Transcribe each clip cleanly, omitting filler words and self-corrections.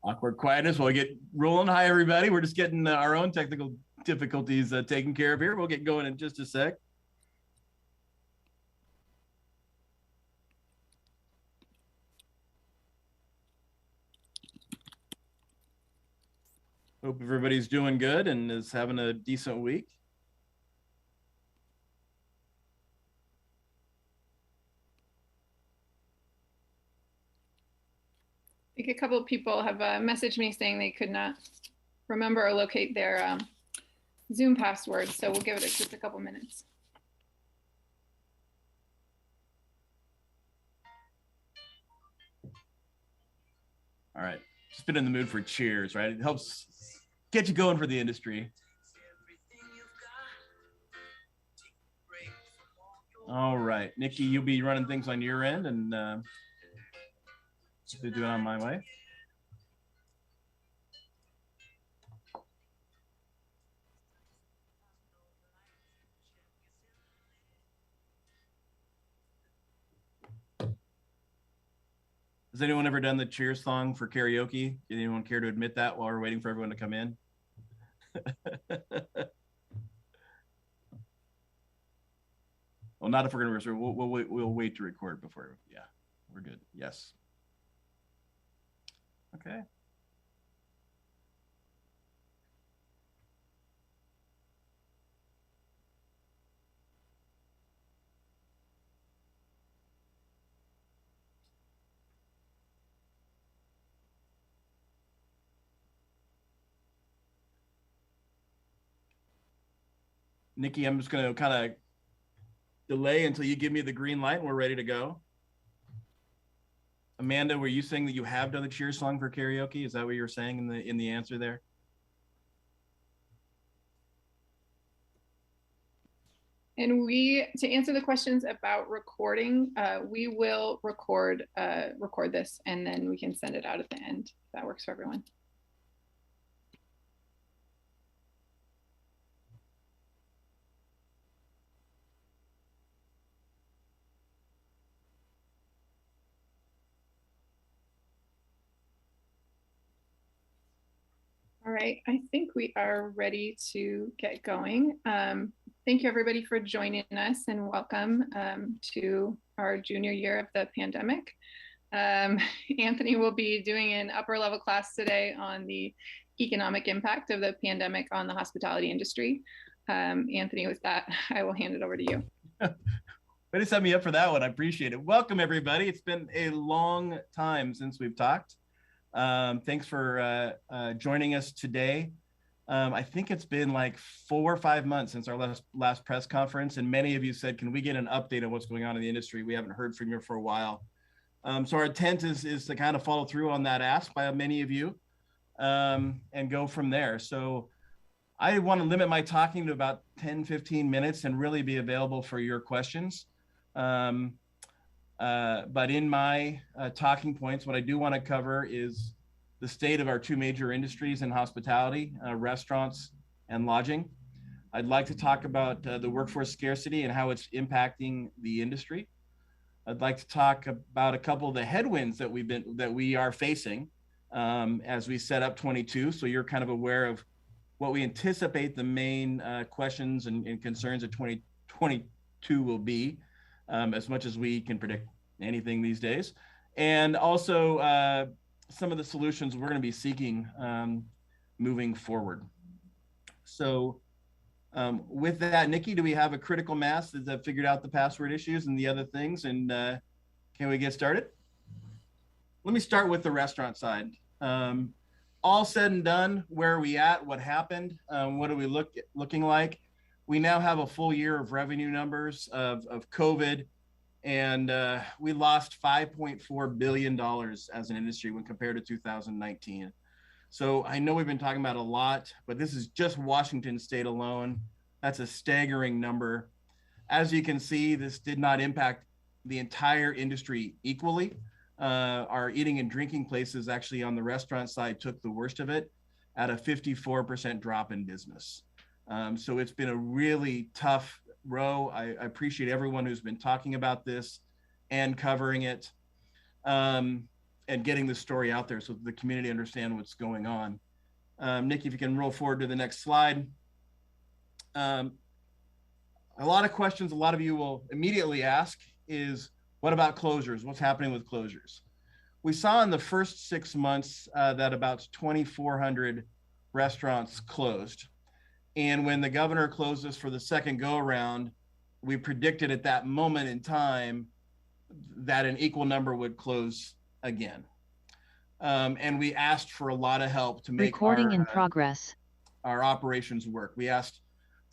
Awkward quietness while we get rolling. Hi, everybody. We're just getting our own technical difficulties taken care of here. We'll get going in just a sec. Hope everybody's doing good and is having a decent week. I think a couple of people have messaged me saying they could not remember or locate their Zoom password, so we'll give it just a couple minutes. All right, just been in the mood for cheers, right? It helps get you going for the industry. All right, Nikki, you'll be running things on your end and do it on my way. Has anyone ever done the cheers song for karaoke? Did anyone care to admit that while we're waiting for everyone to come in? Well, not if we're going to reserve. We'll wait to record before. Yeah, we're good. Yes. Okay. Nikki, I'm just going to kind of delay until you give me the green light and we're ready to go. Amanda, were you saying that you have done the cheers song for karaoke? Is that what you were saying in the answer there? And to answer the questions about recording, we will record this and then we can send it out at the end if that works for everyone. All right, I think we are ready to get going. Thank you everybody for joining us and welcome to our junior year of the pandemic. Anthony will be doing an upper level class today on the economic impact of the pandemic on the hospitality industry. Anthony, with that, I will hand it over to you. Way to set me up for that one. I appreciate it. Welcome everybody. It's been a long time since we've talked. Thanks for joining us today. I think it's been like 4 or 5 months since our last press conference, and many of you said, can we get an update on what's going on in the industry? We haven't heard from you for a while. So our intent is to kind of follow through on that ask by many of you and go from there. So I want to limit my talking to about 10, 15 minutes and really be available for your questions. But in my talking points, what I do want to cover is the state of our two major industries in hospitality, restaurants and lodging. I'd like to talk about the workforce scarcity and how it's impacting the industry. I'd like to talk about a couple of the headwinds that we are facing as we set up 22. So you're kind of aware of what we anticipate the main questions and concerns of 2022 will be, as much as we can predict anything these days. And also some of the solutions we're going to be seeking moving forward. So with that, Nikki, do we have a critical mass that figured out the password issues and the other things? And can we get started? Let me start with the restaurant side. All said and done, where are we at? What happened? What are we looking like? We now have a full year of revenue numbers of COVID, and we lost $5.4 billion as an industry when compared to 2019. So I know we've been talking about a lot, but this is just Washington state alone. That's a staggering number. As you can see, this did not impact the entire industry equally. Our eating and drinking places actually on the restaurant side took the worst of it at a 54% drop in business. So it's been a really tough row. I appreciate everyone who's been talking about this and covering it. and getting the story out there so the community understand what's going on. Nikki, if you can roll forward to the next slide. Um, a lot of questions a lot of you will immediately ask is, what about closures? What's happening with closures? We saw in the first 6 months that about 2,400 restaurants closed. And when the governor closed us for the second go around, we predicted at that moment in time that an equal number would close again. And we asked for a lot of help to make our operations work. We asked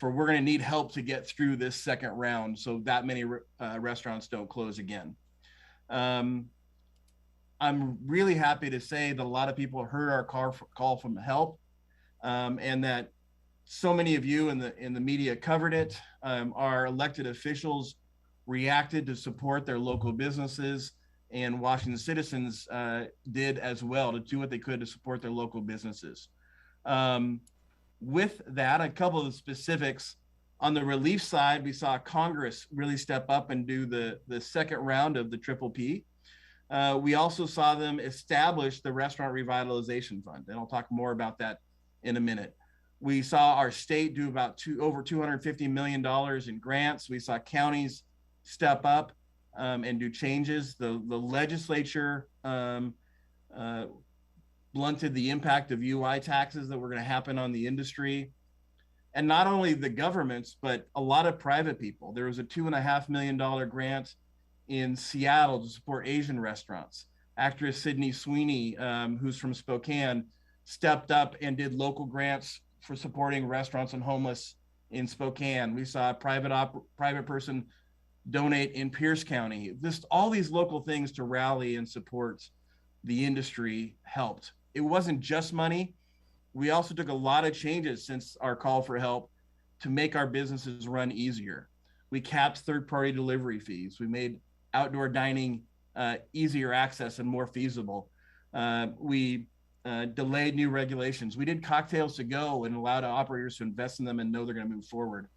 we're going to need help to get through this second round so that many restaurants don't close again. I'm really happy to say that a lot of people heard our call from help, and that so many of you in the media covered it. Our elected officials reacted to support their local businesses, and Washington citizens did as well to do what they could to support their local businesses. With that, a couple of the specifics. On the relief side, we saw Congress really step up and do the second round of the Triple P. We also saw them establish the Restaurant Revitalization Fund, and I'll talk more about that in a minute. We saw our state do about over $250 million in grants. We saw counties step up and do changes. The legislature blunted the impact of UI taxes that were going to happen on the industry. And not only the governments, but a lot of private people. There was a $2.5 million grant in Seattle to support Asian restaurants. Actress Sydney Sweeney, who's from Spokane, stepped up and did local grants for supporting restaurants and homeless in Spokane. We saw a private person donate in Pierce County. Just all these local things to rally and support the industry helped. It wasn't just money. We also took a lot of changes since our call for help to make our businesses run easier. We capped third-party delivery fees. We made outdoor dining easier access and more feasible. We delayed new regulations. We did cocktails to go and allowed operators to invest in them and know they're going to move forward.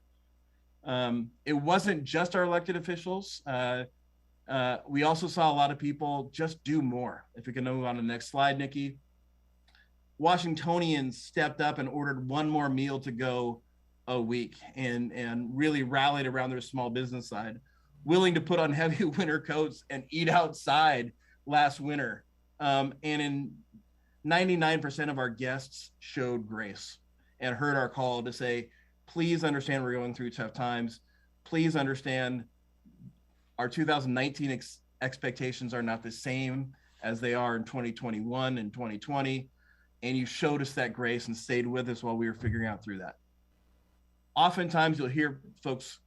It wasn't just our elected officials. We also saw a lot of people just do more. If we can move on to the next slide, Nikki. Washingtonians stepped up and ordered one more meal to go a week and really rallied around their small business side, willing to put on heavy winter coats and eat outside last winter. And in 99% of our guests showed grace and heard our call to say, please understand we're going through tough times. Please understand our 2019 expectations are not the same as they are in 2021 and 2020. And you showed us that grace and stayed with us while we were figuring out through that. Oftentimes you'll hear folks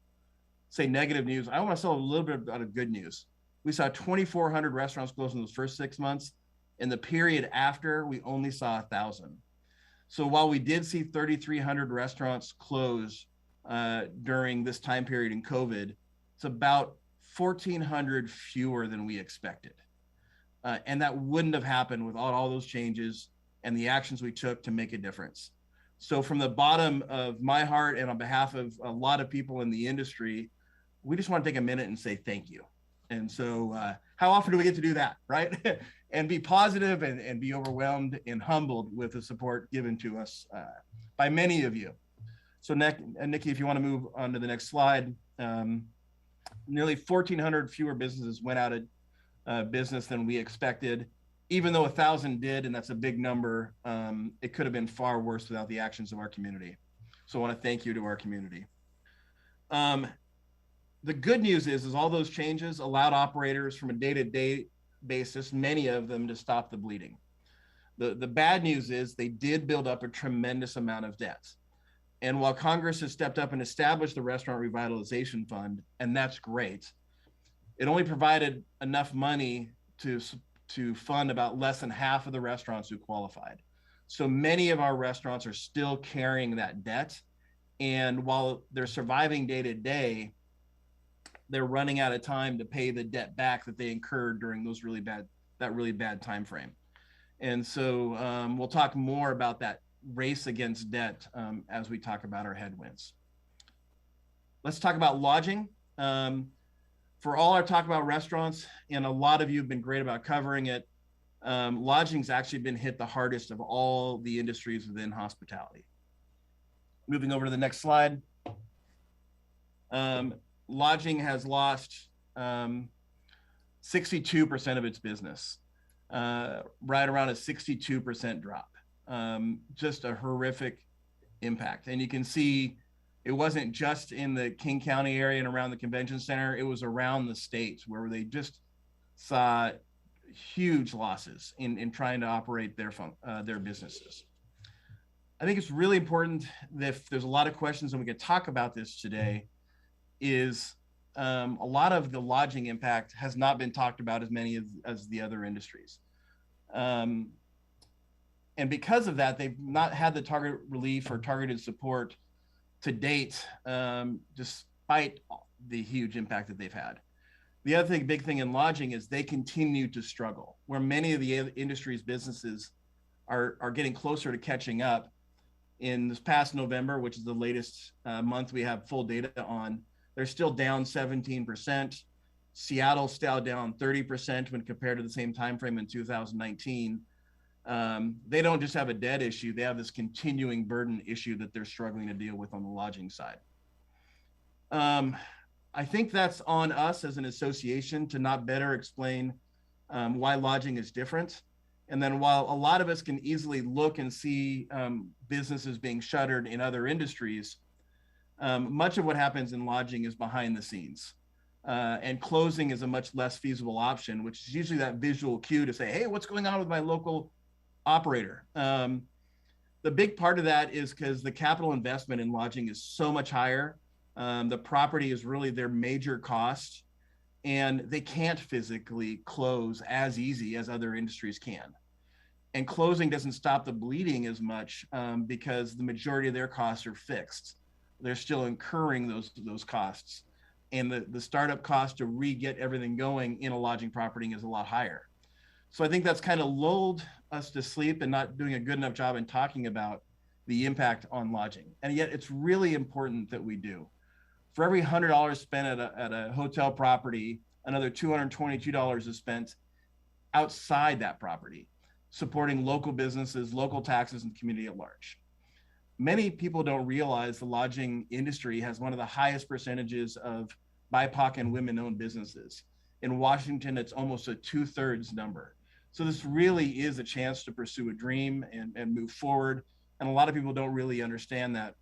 say negative news. I want to tell a little bit about a good news. We saw 2,400 restaurants close in those first 6 months. In the period after, we only saw 1,000. So while we did see 3,300 restaurants close during this time period in COVID, it's about 1,400 fewer than we expected. And that wouldn't have happened without all those changes and the actions we took to make a difference. So from the bottom of my heart and on behalf of a lot of people in the industry, we just want to take a minute and say thank you. And so how often do we get to do that, right? And be positive and be overwhelmed and humbled with the support given to us by many of you. So Nikki, if you want to move on to the next slide, nearly 1,400 fewer businesses went out of business than we expected. Even though 1,000 did, and that's a big number, it could have been far worse without the actions of our community. So I want to thank you to our community. The good news is all those changes allowed operators from a day-to-day basis, many of them, to stop the bleeding. The bad news is they did build up a tremendous amount of debt. And while Congress has stepped up and established the Restaurant Revitalization Fund, and that's great, it only provided enough money to fund about less than half of the restaurants who qualified. So many of our restaurants are still carrying that debt. And while they're surviving day to day, they're running out of time to pay the debt back that they incurred during that really bad time frame. And so we'll talk more about that race against debt as we talk about our headwinds. Let's talk about lodging. For all our talk about restaurants, and a lot of you have been great about covering it, lodging's actually been hit the hardest of all the industries within hospitality. Moving over to the next slide. Lodging has lost 62% of its business, right around a 62% drop. Just a horrific impact. And you can see it wasn't just in the King County area and around the convention center, it was around the states where they just saw huge losses in trying to operate their businesses. I think it's really important that if there's a lot of questions and we could talk about this today, is a lot of the lodging impact has not been talked about as many as the other industries. And because of that, they've not had the target relief or targeted support to date, despite the huge impact that they've had. The other big thing in lodging is they continue to struggle, where many of the industry's businesses are getting closer to catching up. In this past November, which is the latest month we have full data on, they're still down 17%. Seattle's still down 30% when compared to the same time frame in 2019. They don't just have a debt issue, they have this continuing burden issue that they're struggling to deal with on the lodging side. I think that's on us as an association to not better explain why lodging is different. And then while a lot of us can easily look and see businesses being shuttered in other industries, much of what happens in lodging is behind the scenes. And closing is a much less feasible option, which is usually that visual cue to say, hey, what's going on with my local operator? The big part of that is because the capital investment in lodging is so much higher. The property is really their major cost, and they can't physically close as easy as other industries can. And closing doesn't stop the bleeding as much because the majority of their costs are fixed. They're still incurring those costs. And the startup cost to re-get everything going in a lodging property is a lot higher. So I think that's kind of lulled us to sleep and not doing a good enough job in talking about the impact on lodging. And yet it's really important that we do. For every $100 spent at a hotel property, another $222 is spent outside that property, supporting local businesses, local taxes, and community at large. Many people don't realize the lodging industry has one of the highest percentages of BIPOC and women-owned businesses. In Washington, it's almost a 2/3 number. So this really is a chance to pursue a dream and move forward. And a lot of people don't really understand that.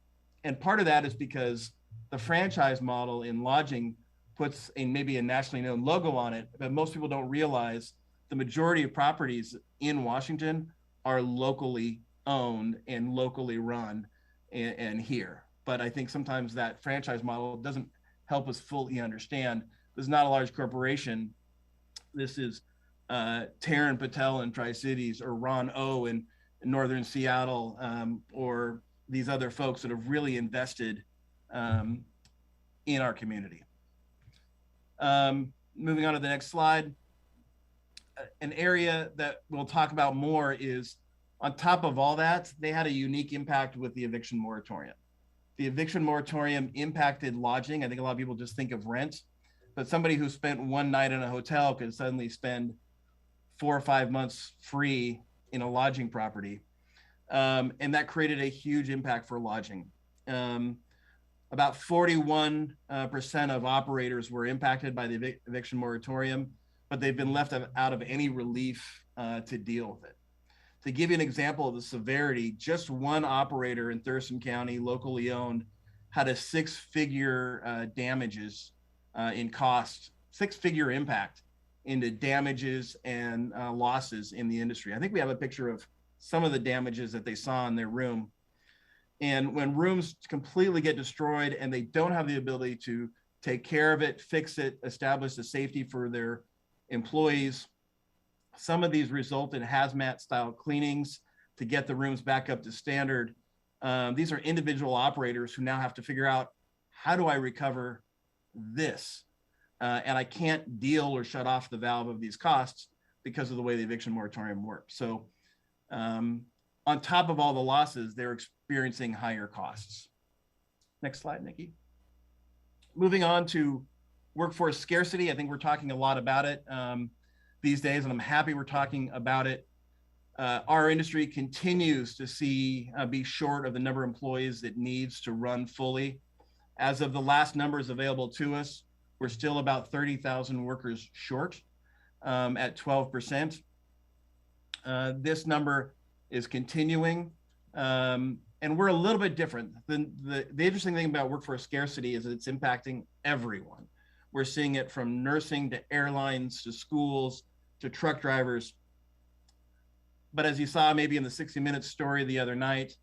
And part of that is because the franchise model in lodging puts maybe a nationally known logo on it, but most people don't realize the majority of properties in Washington are locally owned and locally run and here. But I think sometimes that franchise model doesn't help us fully understand. This is not a large corporation. This is Taryn Patel in Tri-Cities, or Ron O in Northern Seattle, or these other folks that have really invested in our community. Moving on to the next slide. An area that we'll talk about more is, on top of all that, they had a unique impact with the eviction moratorium. The eviction moratorium impacted lodging. I think a lot of people just think of rent, but somebody who spent one night in a hotel could suddenly spend 4 or 5 months free in a lodging property. And that created a huge impact for lodging. About 41% of operators were impacted by the eviction moratorium, but they've been left out of any relief to deal with it. To give you an example of the severity, just one operator in Thurston County, locally owned, had a six-figure damages in cost, six-figure impact into damages and losses in the industry. I think we have a picture of some of the damages that they saw in their room. And when rooms completely get destroyed and they don't have the ability to take care of it, fix it, establish the safety for their employees, some of these result in hazmat style cleanings to get the rooms back up to standard. These are individual operators who now have to figure out, how do I recover this? And I can't deal or shut off the valve of these costs because of the way the eviction moratorium works. So on top of all the losses, they're experiencing higher costs. Next slide, Nikki. Moving on to workforce scarcity. I think we're talking a lot about it. these days, and I'm happy we're talking about it. Our industry continues to be short of the number of employees it needs to run fully. As of the last numbers available to us, we're still about 30,000 workers short at 12%. This number is continuing, and we're a little bit different. The interesting thing about workforce scarcity is that it's impacting everyone. We're seeing it from nursing to airlines to schools to truck drivers. But as you saw maybe in the 60 Minutes story the other night,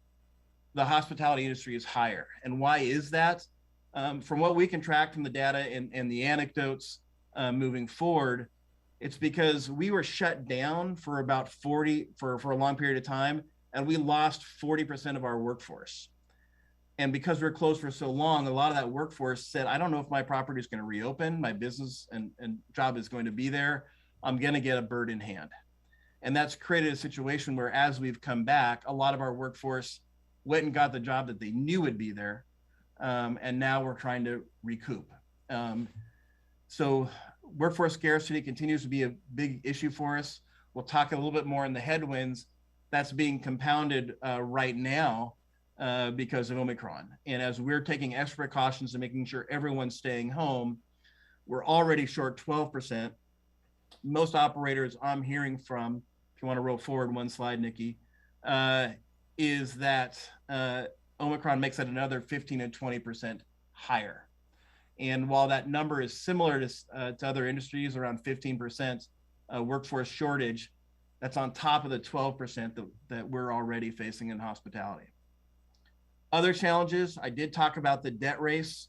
the hospitality industry is higher. And why is that? From what we can track from the data and the anecdotes moving forward, it's because we were shut down for about for a long period of time, and we lost 40% of our workforce. And because we were closed for so long, a lot of that workforce said, I don't know if my property is going to reopen, my business and job is going to be there. I'm going to get a bird in hand. And that's created a situation where, as we've come back, a lot of our workforce went and got the job that they knew would be there. And now we're trying to recoup. So workforce scarcity continues to be a big issue for us. We'll talk a little bit more in the headwinds. That's being compounded right now because of Omicron. And as we're taking extra precautions and making sure everyone's staying home, we're already short 12%. Most operators I'm hearing from, if you want to roll forward one slide, Nikki, is that Omicron makes it another 15 and 20% higher. And while that number is similar to other industries, around 15% workforce shortage, that's on top of the 12% that we're already facing in hospitality. Other challenges, I did talk about the debt race.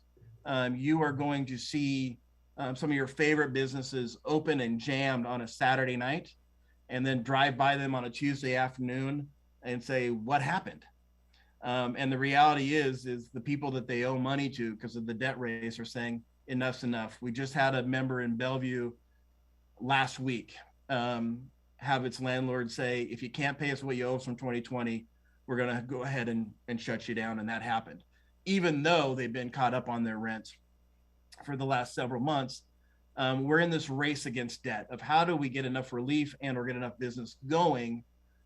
You are going to see some of your favorite businesses open and jammed on a Saturday night, and then drive by them on a Tuesday afternoon and say, what happened? And the reality is the people that they owe money to because of the debt race are saying, enough's enough. We just had a member in Bellevue last week have its landlord say, if you can't pay us what you owe us from 2020, we're going to go ahead and shut you down. And that happened, even though they've been caught up on their rent for the last several months. We're in this race against debt of how do we get enough relief and or get enough business going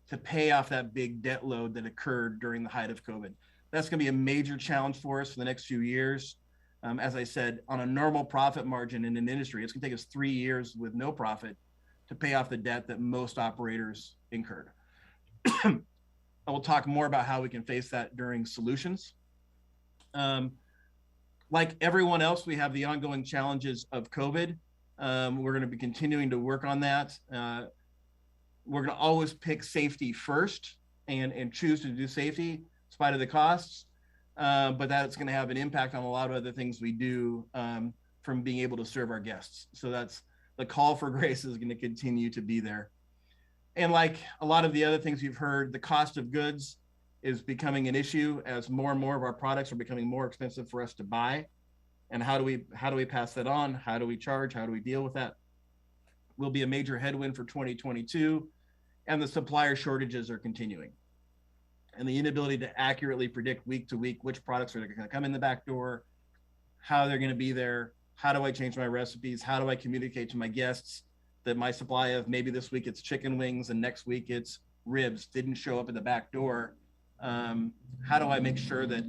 to pay off that big debt load that occurred during the height of COVID. That's going to be a major challenge for us for the next few years. As I said, on a normal profit margin in an industry, it's going to take us 3 years with no profit to pay off the debt that most operators incurred. I will talk more about how we can face that during solutions. Like everyone else, we have the ongoing challenges of COVID. We're going to be continuing to work on that. We're going to always pick safety first and choose to do safety in spite of the costs. But that's going to have an impact on a lot of other things we do from being able to serve our guests. So that's the call for grace is going to continue to be there. And like a lot of the other things you've heard, the cost of goods is becoming an issue as more and more of our products are becoming more expensive for us to buy. And how do we pass that on? How do we charge? How do we deal with that? Will be a major headwind for 2022. And the supplier shortages are continuing. And the inability to accurately predict week to week which products are going to come in the back door, how they're going to be there, how do I change my recipes, how do I communicate to my guests that my supply of maybe this week it's chicken wings and next week it's ribs didn't show up at the back door. How do I make sure that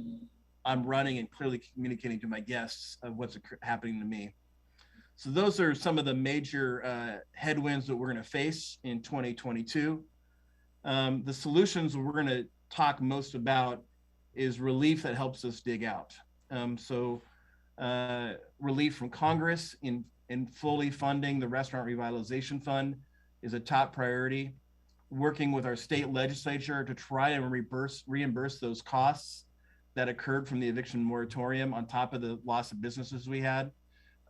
I'm running and clearly communicating to my guests of what's happening to me? So those are some of the major headwinds that we're going to face in 2022. The solutions we're going to talk most about is relief that helps us dig out. Relief from Congress in fully funding the Restaurant Revitalization Fund is a top priority. Working with our state legislature to try and reimburse those costs that occurred from the eviction moratorium on top of the loss of businesses we had.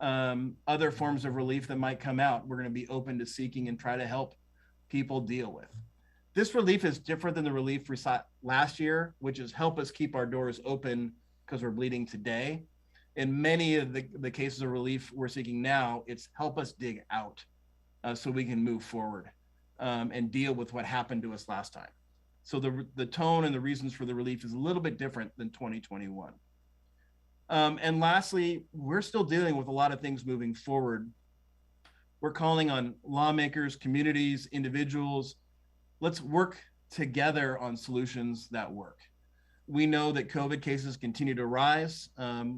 Other forms of relief that might come out, we're going to be open to seeking and try to help people deal with. This relief is different than the relief we saw last year, which is help us keep our doors open because we're bleeding today. In many of the cases of relief we're seeking now, it's help us dig out so we can move forward and deal with what happened to us last time. So the tone and the reasons for the relief is a little bit different than 2021. And lastly, we're still dealing with a lot of things moving forward we're calling on lawmakers, communities, individuals. Let's work together on solutions that work. We know that COVID cases continue to rise.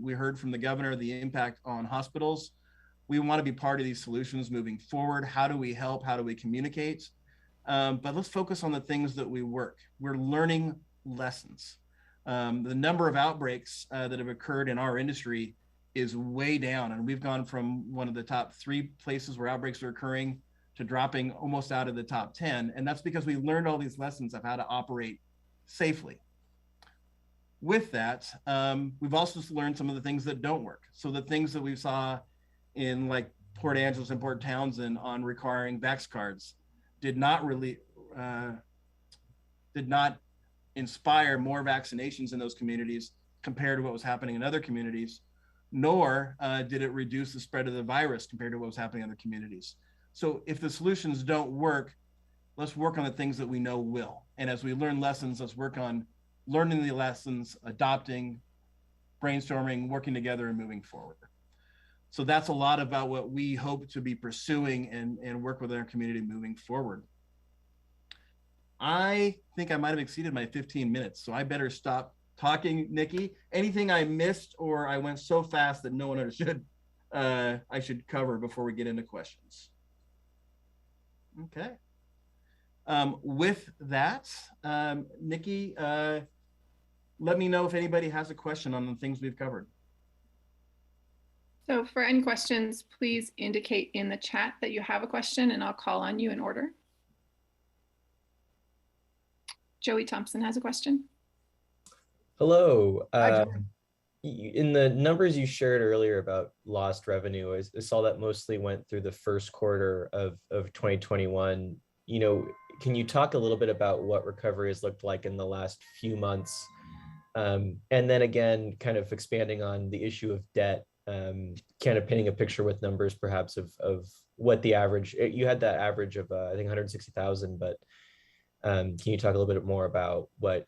We heard from the governor the impact on hospitals. We want to be part of these solutions moving forward. How do we help? How do we communicate? But let's focus on the things that we work. We're learning lessons. The number of outbreaks that have occurred in our industry is way down. And we've gone from one of the top 3 places where outbreaks are occurring to dropping almost out of the top 10. And that's because we learned all these lessons of how to operate safely. With that, we've also learned some of the things that don't work. So the things that we saw in like Port Angeles and Port Townsend on requiring vax cards did not inspire more vaccinations in those communities compared to what was happening in other communities, nor did it reduce the spread of the virus compared to what was happening in other communities. So if the solutions don't work, let's work on the things that we know will. And as we learn lessons, let's work on learning the lessons, adopting, brainstorming, working together, and moving forward. So that's a lot about what we hope to be pursuing and work with our community moving forward. I think I might have exceeded my 15 minutes, so I better stop talking, Nikki. Anything I missed or I went so fast that no one understood, I should cover before we get into questions. Okay. With that, Nikki, let me know if anybody has a question on the things we've covered. So for any questions, please indicate in the chat that you have a question and I'll call on you in order. Joey Thompson has a question. Hello. In the numbers you shared earlier about lost revenue, I saw that mostly went through the first quarter of 2021. You know, can you talk a little bit about what recovery has looked like in the last few months? And then again, kind of expanding on the issue of debt, kind of painting a picture with numbers perhaps of what the average, you had that average of I think 160,000, but can you talk a little bit more about what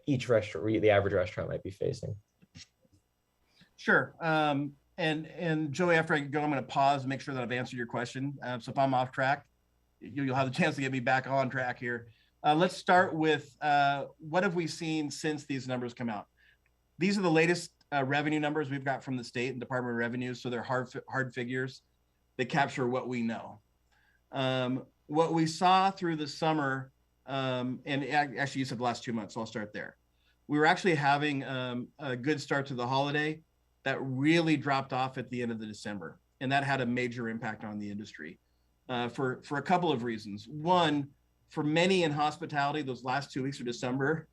each restaurant, the average restaurant might be facing? Sure. And Joey, after I go, I'm going to pause and make sure that I've answered your question. So if I'm off track, you'll have the chance to get me back on track here. Let's start with what have we seen since these numbers come out? These are the latest revenue numbers we've got from the state and Department of Revenue. So they're hard figures that capture what we know. What we saw through the summer, and actually you said the last 2 months, so I'll start there. We were actually having a good start to the holiday that really dropped off at the end of the December. And that had a major impact on the industry for a couple of reasons. One, for many in hospitality, those last 2 weeks of December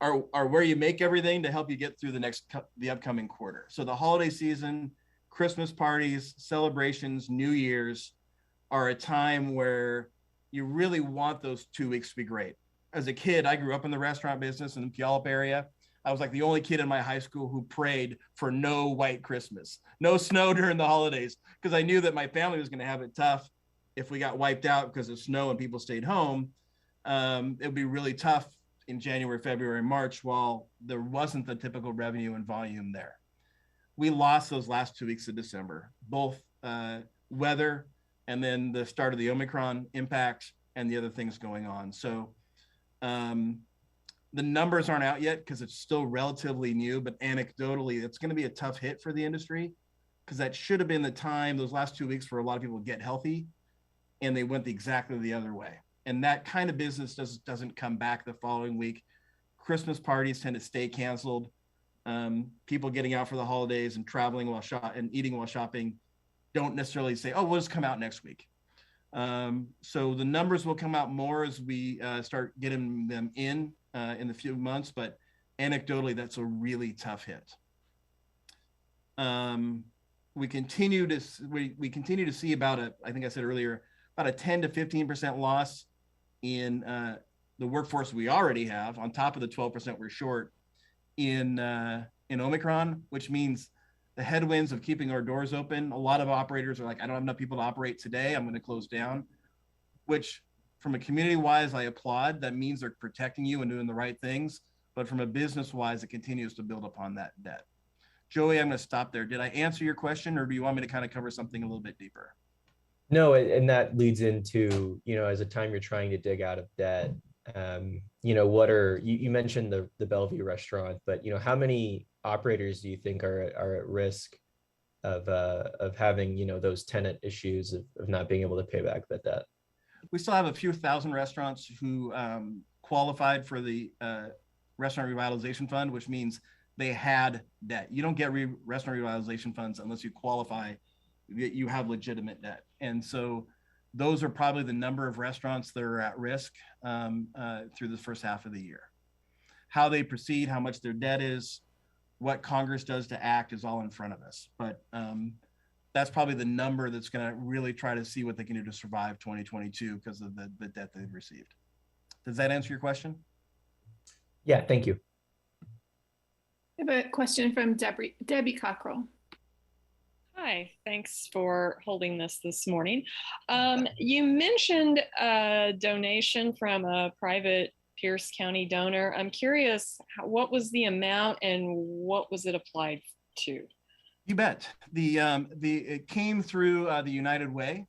are where you make everything to help you get through the upcoming quarter. So the holiday season, Christmas parties, celebrations, New Year's are a time where you really want those 2 weeks to be great. As a kid, I grew up in the restaurant business in the Puyallup area. I was like the only kid in my high school who prayed for no white Christmas, no snow during the holidays, because I knew that my family was going to have it tough if we got wiped out because of snow and people stayed home. It would be really tough in January, February, March, while there wasn't the typical revenue and volume there. We lost those last 2 weeks of December, both weather and then the start of the Omicron impact and the other things going on. So the numbers aren't out yet because it's still relatively new, but anecdotally, it's going to be a tough hit for the industry because that should have been the time, those last 2 weeks, for a lot of people to get healthy, and they went exactly the other way. And that kind of business doesn't come back the following week. Christmas parties tend to stay canceled. People getting out for the holidays and traveling and eating while shopping don't necessarily say, oh, we'll just come out next week. So the numbers will come out more as we start getting them in the few months, but anecdotally, that's a really tough hit. We continue to see about I think I said earlier, about a 10 to 15% loss in the workforce we already have, on top of the 12% we're short in Omicron, which means the headwinds of keeping our doors open. A lot of operators are like, I don't have enough people to operate today, I'm going to close down, which from a community-wise, I applaud. That means they're protecting you and doing the right things. But from a business-wise, it continues to build upon that debt. Joey, I'm going to stop there. Did I answer your question, or do you want me to kind of cover something a little bit deeper? No, and that leads into, as a time you're trying to dig out of debt, what are you mentioned the Bellevue restaurant, but how many operators do you think are at risk of having, those tenant issues of not being able to pay back that debt? We still have a few thousand restaurants who qualified for the Restaurant Revitalization Fund, which means they had debt. You don't get restaurant revitalization funds unless you qualify, you have legitimate debt. And so those are probably the number of restaurants that are at risk through the first half of the year. How they proceed, how much their debt is, what Congress does to act is all in front of us. But that's probably the number that's going to really try to see what they can do to survive 2022 because of the debt they've received. Does that answer your question? Yeah, thank you. I have a question from Debbie Cockrell. Hi, thanks for holding this morning. You mentioned a donation from a private Pierce County donor. I'm curious, what was the amount and what was it applied to? You bet. It came through the United Way.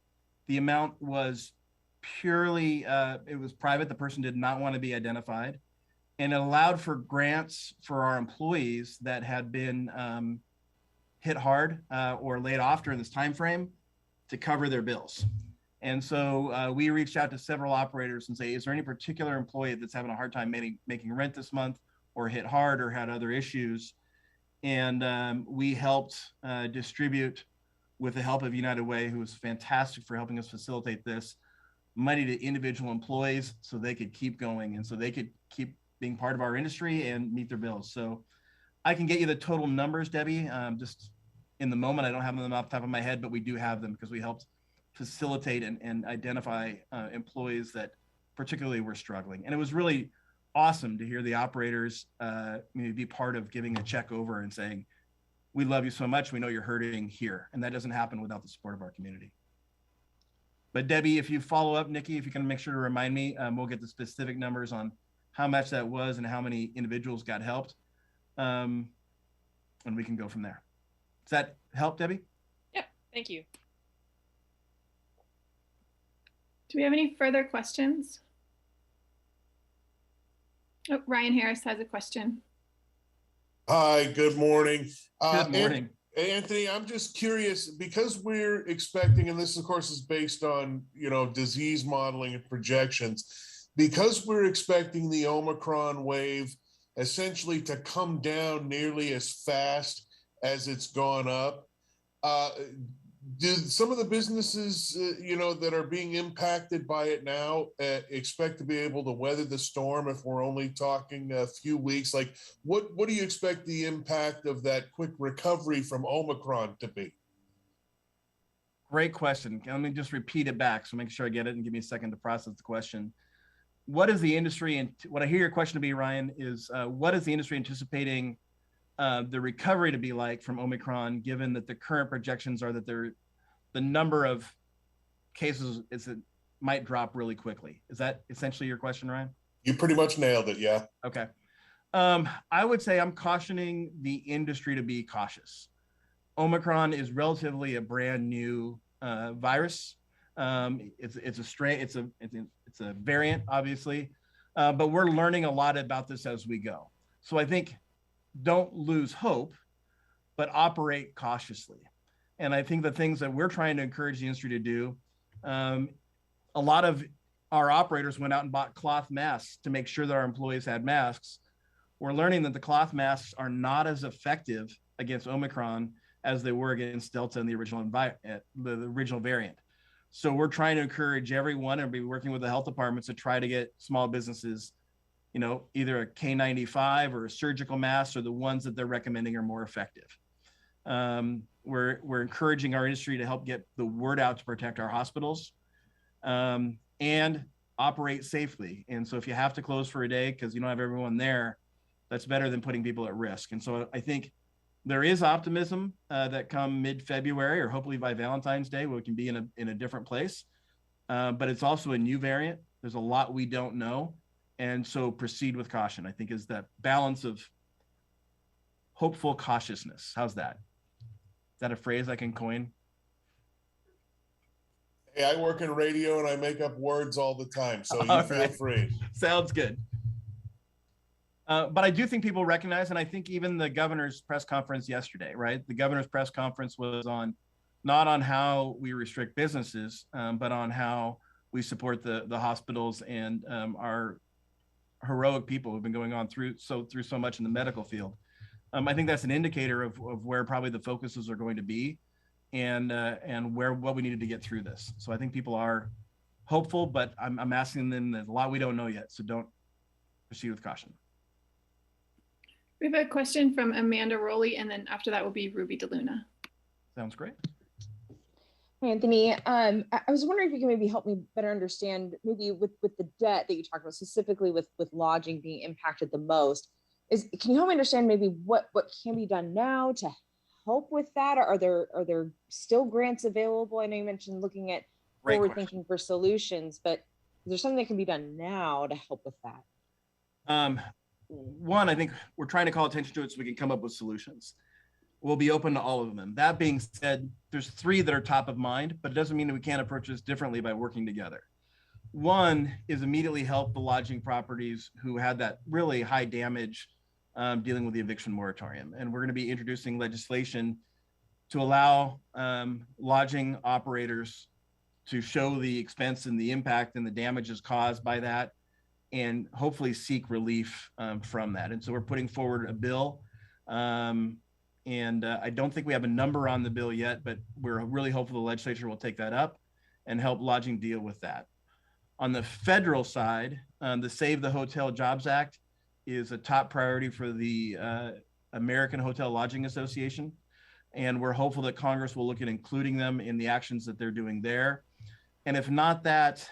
The amount was purely, it was private. The person did not want to be identified. And it allowed for grants for our employees that had been hit hard or laid off during this time frame to cover their bills. And so we reached out to several operators and say, is there any particular employee that's having a hard time making rent this month or hit hard or had other issues? And we helped distribute, with the help of United Way, who was fantastic for helping us facilitate this, money to individual employees so they could keep going and so they could keep being part of our industry and meet their bills. So I can get you the total numbers, Debbie. Just in the moment, I don't have them off the top of my head, but we do have them because we helped facilitate and identify employees that particularly were struggling. And it was really awesome to hear the operators be part of giving a check over and saying, we love you so much. We know you're hurting here. And that doesn't happen without the support of our community. But Debbie, if you follow up, Nikki, if you can make sure to remind me, we'll get the specific numbers on how much that was and how many individuals got helped. And we can go from there. Does that help, Debbie? Yep, thank you. Do we have any further questions? Oh, Ryan Harris has a question. Hi, good morning. Good morning. Anthony, I'm just curious, because we're expecting, and this of course is based on, disease modeling and projections, because we're expecting the Omicron wave essentially to come down nearly as fast as it's gone up. Do some of the businesses, that are being impacted by it now expect to be able to weather the storm if we're only talking a few weeks? Like, what do you expect the impact of that quick recovery from Omicron to be? Great question. Let me just repeat it back so make sure I get it and give me a second to process the question. What is the industry, and what I hear your question to be, Ryan, is what is the industry anticipating the recovery to be like from Omicron, given that the current projections are that the number of cases might drop really quickly? Is that essentially your question, Ryan? You pretty much nailed it, yeah. Okay. I would say I'm cautioning the industry to be cautious. Omicron is relatively a brand new virus. It's a strain, it's a variant, obviously, but we're learning a lot about this as we go. So I think don't lose hope, but operate cautiously. And I think the things that we're trying to encourage the industry to do, a lot of our operators went out and bought cloth masks to make sure that our employees had masks. We're learning that the cloth masks are not as effective against Omicron as they were against Delta and the original variant. So we're trying to encourage everyone and be working with the health departments to try to get small businesses, either a K95 or a surgical mask, or the ones that they're recommending are more effective. We're encouraging our industry to help get the word out to protect our hospitals and operate safely. And so if you have to close for a day because you don't have everyone there, that's better than putting people at risk. And so I think there is optimism that come mid-February or hopefully by Valentine's Day, we can be in a different place. But it's also a new variant. There's a lot we don't know. And so proceed with caution, I think, is that balance of hopeful cautiousness. How's that? Is that a phrase I can coin? Hey, I work in radio and I make up words all the time, so you All feel right. free. Sounds good. But I do think people recognize, and I think even the governor's press conference yesterday, right? The governor's press conference was on not on how we restrict businesses, but on how we support the hospitals and our heroic people who've been going on through so much in the medical field. I think that's an indicator of where probably the focuses are going to be, and what we needed to get through this. So I think people are hopeful, but I'm asking them. There's a lot we don't know yet, so don't proceed with caution. We have a question from Amanda Rowley, and then after that will be Ruby DeLuna. Sounds great. Anthony, I was wondering if you can maybe help me better understand, maybe with the debt that you talked about, specifically with lodging being impacted the most. Can you help me understand maybe what can be done now to help with that? Or are there still grants available? I know you mentioned looking at forward thinking for solutions, but is there something that can be done now to help with that? One, I think we're trying to call attention to it so we can come up with solutions. We'll be open to all of them. That being said, there's 3 that are top of mind, but it doesn't mean that we can't approach this differently by working together. One is immediately help the lodging properties who had that really high damage dealing with the eviction moratorium. And we're going to be introducing legislation to allow lodging operators to show the expense and the impact and the damages caused by that, and hopefully seek relief from that. And so we're putting forward a bill. And I don't think we have a number on the bill yet, but we're really hopeful the legislature will take that up and help lodging deal with that. On the federal side, the Save the Hotel Jobs Act is a top priority for the American Hotel Lodging Association. And we're hopeful that Congress will look at including them in the actions that they're doing there. And if not that,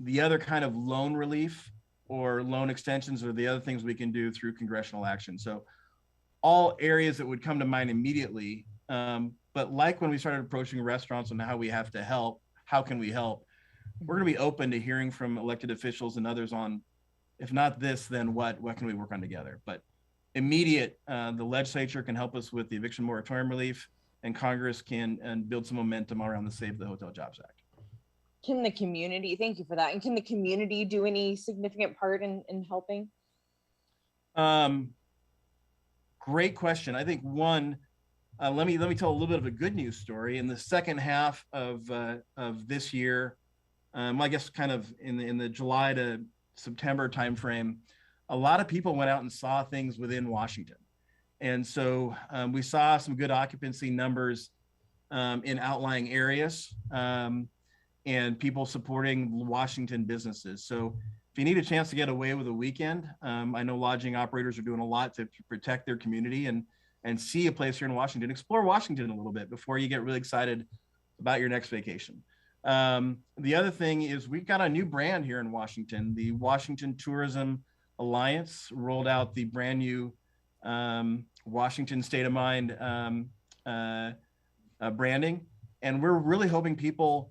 the other kind of loan relief or loan extensions are the other things we can do through congressional action. So all areas that would come to mind immediately. But like when we started approaching restaurants and how we have to help, how can we help? We're going to be open to hearing from elected officials and others on, if not this, then what can we work on together? But immediate, the legislature can help us with the eviction moratorium relief, and Congress can build some momentum around the Save the Hotel Jobs Act. Can the community, thank you for that. And can the community do any significant part in helping? Great question. I think one, let me tell a little bit of a good news story. In the second half of this year, I guess kind of in the July to September timeframe, a lot of people went out and saw things within Washington. And so we saw some good occupancy numbers in outlying areas and people supporting Washington businesses. So if you need a chance to get away with a weekend, I know lodging operators are doing a lot to protect their community and see a place here in Washington. Explore Washington a little bit before you get really excited about your next vacation. The other thing is we've got a new brand here in Washington. The Washington Tourism Alliance rolled out the brand new Washington State of Mind branding. And we're really hoping people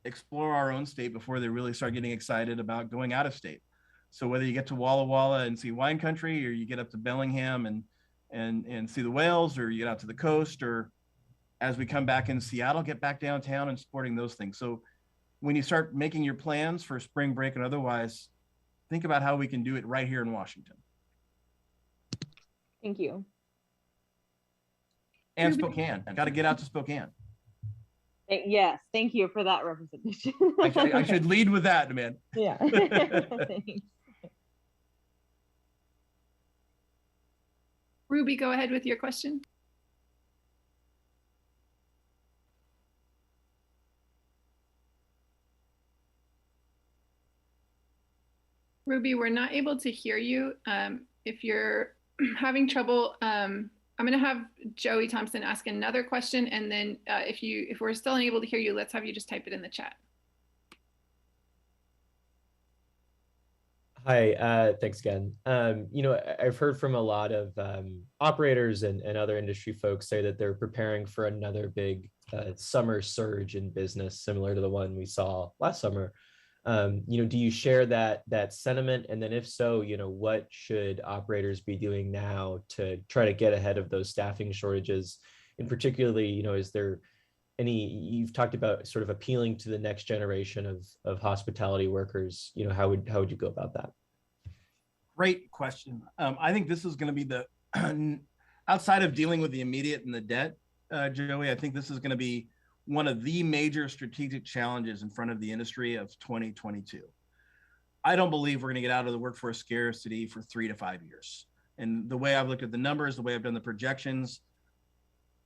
explore our own state before they really start getting excited about going out of state. So whether you get to Walla Walla and see wine country, or you get up to Bellingham and see the whales, or you get out to the coast, or as we come back in Seattle, get back downtown and supporting those things. So when you start making your plans for spring break and otherwise, think about how we can do it right here in Washington. Thank you. And Spokane. Got to get out to Spokane. Yes, thank you for that representation. I should lead with that, man. Yeah. Thanks. Ruby, go ahead with your question. Ruby, we're not able to hear you. If you're having trouble, I'm going to have Joey Thompson ask another question, and then if we're still unable to hear you, let's have you just type it in the chat. Hi, thanks again. I've heard from a lot of operators and other industry folks say that they're preparing for another big summer surge in business, similar to the one we saw last summer. Do you share that sentiment? And then if so, what should operators be doing now to try to get ahead of those staffing shortages? And particularly, is there you've talked about sort of appealing to the next generation of hospitality workers. How would you go about that? Great question. I think this is going to be the outside of dealing with the immediate and the debt, Joey. I think this is going to be one of the major strategic challenges in front of the industry of 2022. I don't believe we're going to get out of the workforce scarcity for 3 to 5 years. And the way I've looked at the numbers, the way I've done the projections,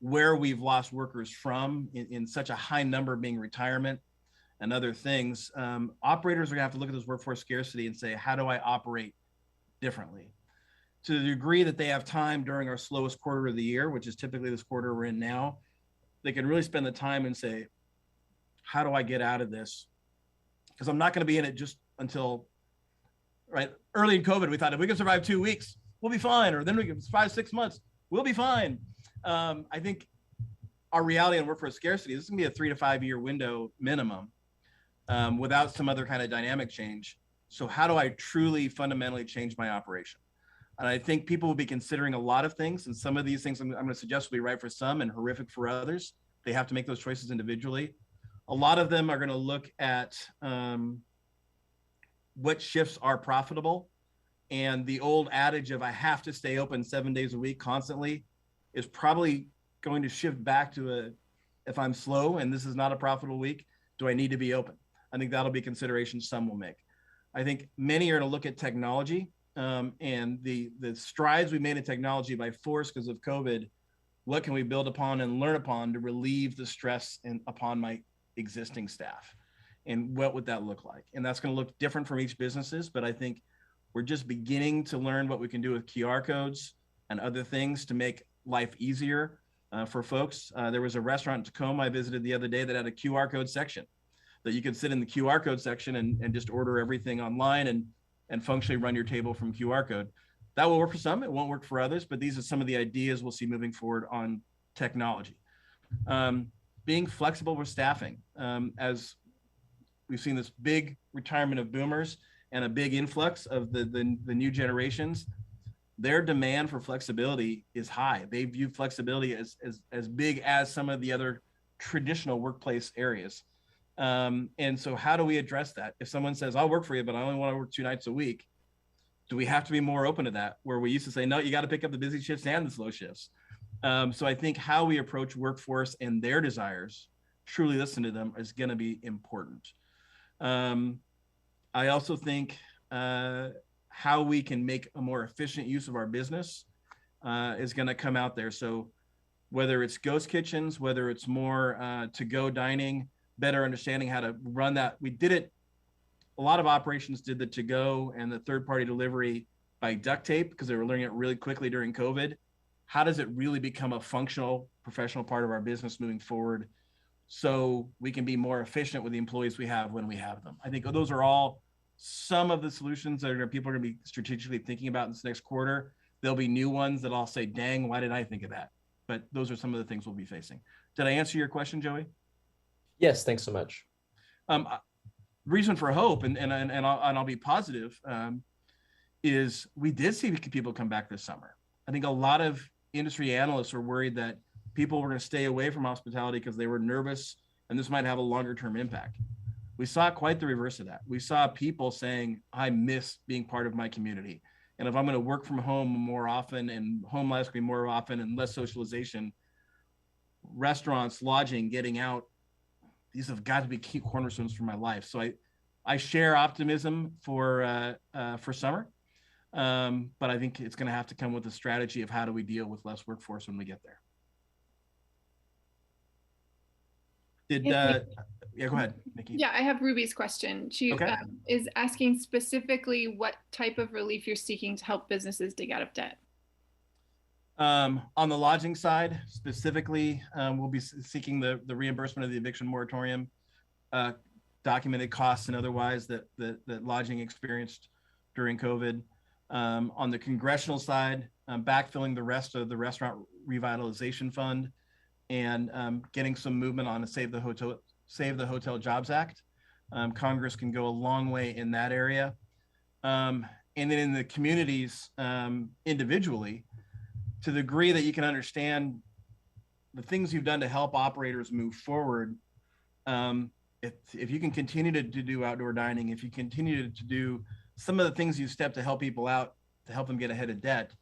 where we've lost workers from in such a high number being retirement and other things, operators are going to have to look at this workforce scarcity and say, how do I operate differently? To the degree that they have time during our slowest quarter of the year, which is typically this quarter we're in now, they can really spend the time and say, how do I get out of this? Because I'm not going to be in it just until, right? Early in COVID, we thought if we can survive 2 weeks, we'll be fine. Or then we can 5-6 months, we'll be fine. I think our reality on workforce scarcity, this is going to be a 3 to 5 year window minimum without some other kind of dynamic change. So how do I truly fundamentally change my operation? And I think people will be considering a lot of things. And some of these things I'm going to suggest will be right for some and horrific for others. They have to make those choices individually. A lot of them are going to look at what shifts are profitable. And the old adage of I have to stay open 7 days a week constantly is probably going to shift back to if I'm slow and this is not a profitable week, do I need to be open? I think that'll be consideration some will make. I think many are going to look at technology and the strides we made in technology by force because of COVID. What can we build upon and learn upon to relieve the stress upon my existing staff? And what would that look like? And that's going to look different from each businesses, but I think we're just beginning to learn what we can do with QR codes and other things to make life easier for folks. There was a restaurant in Tacoma I visited the other day that had a QR code section that you could sit in the QR code section and just order everything online and functionally run your table from QR code. That will work for some, it won't work for others, but these are some of the ideas we'll see moving forward on technology. Being flexible with staffing. As we've seen this big retirement of boomers and a big influx of the new generations, their demand for flexibility is high. They view flexibility as big as some of the other traditional workplace areas. And so how do we address that? If someone says, I'll work for you, but I only want to work 2 nights a week, do we have to be more open to that? Where we used to say, no, you got to pick up the busy shifts and the slow shifts. So I think how we approach workforce and their desires, truly listen to them, is going to be important. I also think how we can make a more efficient use of our business is going to come out there. So whether it's ghost kitchens, whether it's more to-go dining, better understanding how to run that. We did it. A lot of operations did the to-go and the third-party delivery by duct tape because they were learning it really quickly during COVID. How does it really become a functional, professional part of our business moving forward so we can be more efficient with the employees we have when we have them? I think those are all some of the solutions that people are going to be strategically thinking about in this next quarter. There'll be new ones that I'll say, dang, why did I think of that? But those are some of the things we'll be facing. Did I answer your question, Joey? Yes, thanks so much. Reason for hope, and I'll be positive, is we did see people come back this summer. I think a lot of industry analysts were worried that people were going to stay away from hospitality because they were nervous and this might have a longer term impact. We saw quite the reverse of that. We saw people saying, I miss being part of my community. And if I'm going to work from home more often and home life's going to be more often and less socialization, restaurants, lodging, getting out, these have got to be key cornerstones for my life. So I share optimism for summer, but I think it's going to have to come with a strategy of how do we deal with less workforce when we get there. Yeah, go ahead, Nikki. Yeah, I have Ruby's question. She is asking specifically what type of relief you're seeking to help businesses dig out of debt. On the lodging side, specifically, we'll be seeking the reimbursement of the eviction moratorium, documented costs and otherwise that lodging experienced during COVID. On the congressional side, backfilling the rest of the restaurant revitalization fund and getting some movement on the Save the Hotel Jobs Act. Congress can go a long way in that area. And then in the communities individually, to the degree that you can understand the things you've done to help operators move forward, if you can continue to do outdoor dining, if you continue to do some of the things you step to help people out, to help them get ahead of debt,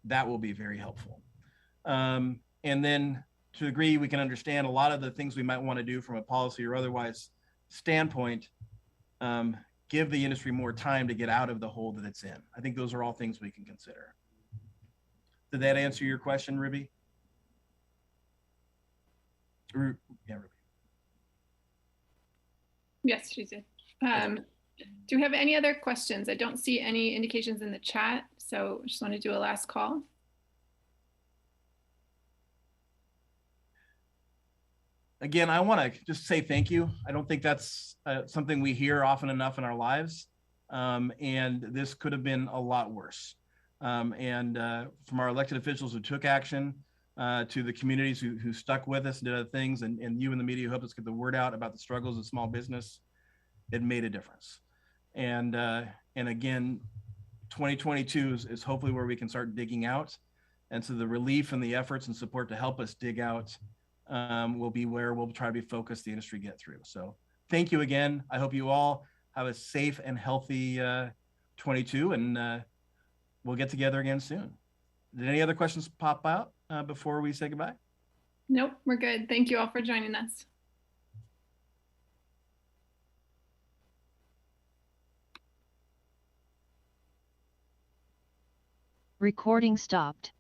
that will be very helpful. And then to a degree, we can understand a lot of the things we might want to do from a policy or otherwise standpoint, give the industry more time to get out of the hole that it's in. I think those are all things we can consider. Did that answer your question, Ruby? Yeah, Ruby. Yes, she did. Do we have any other questions? I don't see any indications in the chat, so just want to do a last call. Again, I want to just say thank you. I don't think that's something we hear often enough in our lives. And this could have been a lot worse. From our elected officials who took action, to the communities who stuck with us and did other things, and you in the media who helped us get the word out about the struggles of small business, it made a difference. And again, 2022 is hopefully where we can start digging out. And so the relief and the efforts and support to help us dig out will be where we'll try to be focused the industry get through. So thank you again. I hope you all have a safe and healthy 22, and we'll get together again soon. Did any other questions pop out before we say goodbye? Nope, we're good. Thank you all for joining us. Recording stopped.